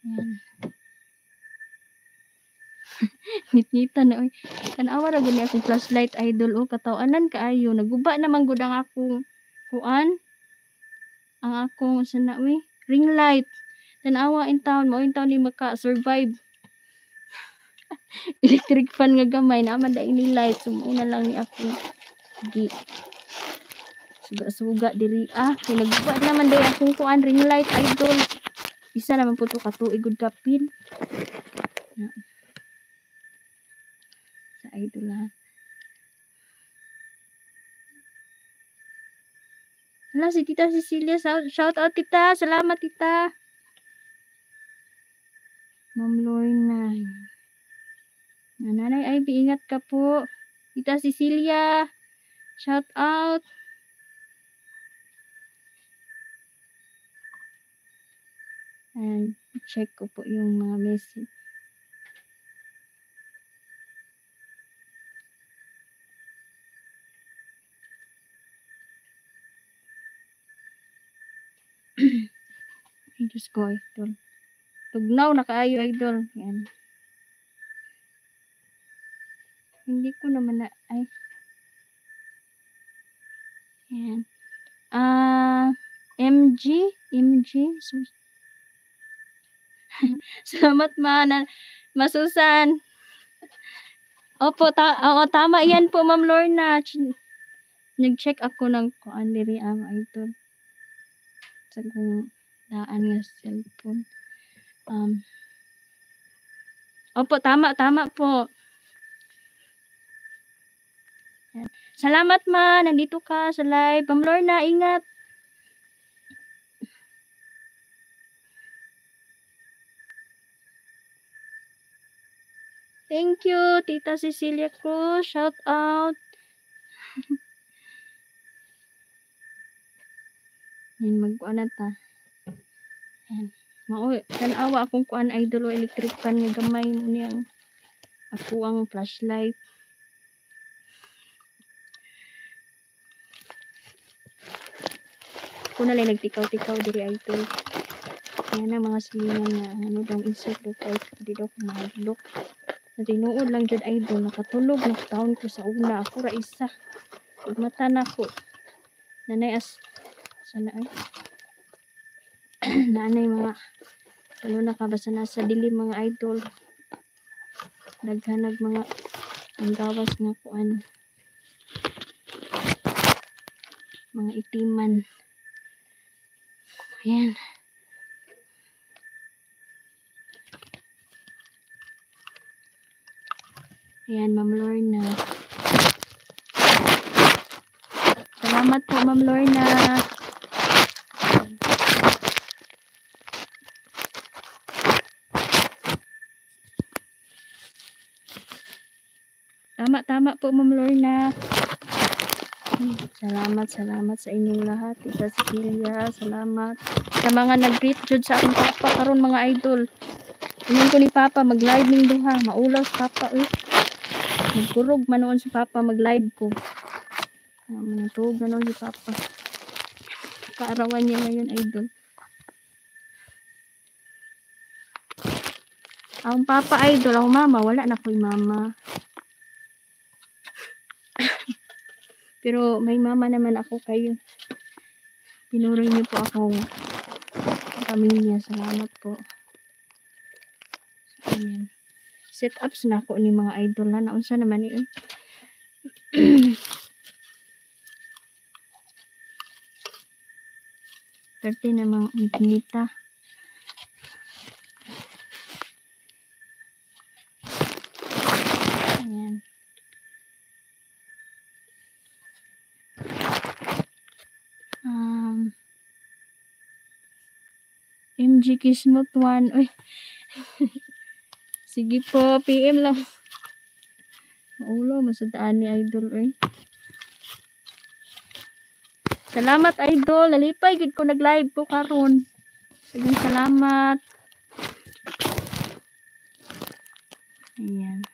Ayan. Ngit-ngitan na, oy. Tanawa ra gani akong flashlight idol, oh. Katawanan kaayo. Naguba naman gud ang akong kuan. Ang akong sana, uy. Ring light. Tanawa in town. Mo in town ni maka-survive. Electric fan nga gamay. Naman da ini light. Sumuna lang ni ako. Di. Suga-suga diri. Ah, naguba naman day akong kuan. Ring light idol. Isa naman po ito katuigod kapin. Sa idol ha. Hala, si Tita Cecilia. Shout out, Tita. Salamat, Tita. Ma'am Lorna. Nanay Ivy, ingat ka po. Tita Cecilia. Shout out. And check ko po yung mga message. Ay, Diyos ko, idol. Tugnaw na kaayo, idol. Yan. Hindi ko naman na, ay. Yan. MG. Salamat Masusan. Opo, tama yan po, Ma'am Lorna. Nag-check ako ng kuan diri ang idol. Sa kung daan nga cellphone. Opo, tama po. Yan. Salamat nandito ka sa live. Ma'am Lorna, ingat. Thank you, Tita Cecilia Cruz. Shout out. Yan, mag-kuan na ta. Yan. Tanawa akong kuan idol o electric fan nga gamay mo niyang ako ang flashlight. Ako na lang nagtikaw-tikaw diri idol. Yan ang mga silingan na ano daw insert do kahit di daw kumaglok. Na tinuod lang jud idol, nakatulog na taon ko sa una. Ako ra isa. Mata na ko. Nanay sana ay. Nanay mga ano na ka basta nasa dilim mga idol. Naghanag mga ang gawas nga kuan. Mga itiman. Ayan. Ayan, Ma'am Lorna. Salamat po, Ma'am Lorna. Tama po, Ma'am Lorna. Salamat sa inyong lahat. Tita Cecilia, salamat. Sa mga nag-greet jud sa akong papa karon mga idol. Ingon ko ni Papa mag-live ning duha. Maulaw si Papa eh. Nagkurog man noon si Papa mag-live ko. Natulog na noon si Papa. Kaarawan niya ngayon idol. Ang Papa idol, ang mama wala na ko'y mama. Pero may mama naman ako kayo. Pinuri niyo po akong pamilya. Salamat po. Ayan. Set ups na ako ni mga idol na. Naunsa naman eh. Perte namang infinita. Ayan. MG Kismot 1. Uy. Sige po, PM lang. Maulo, masadaan ni idol. Uy. Salamat idol. Lalipay, gid ko nag-live po karon. Sige, salamat. Ayan.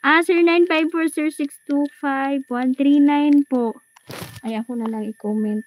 0954-625-139 po. Ay, ako na lang i-comment.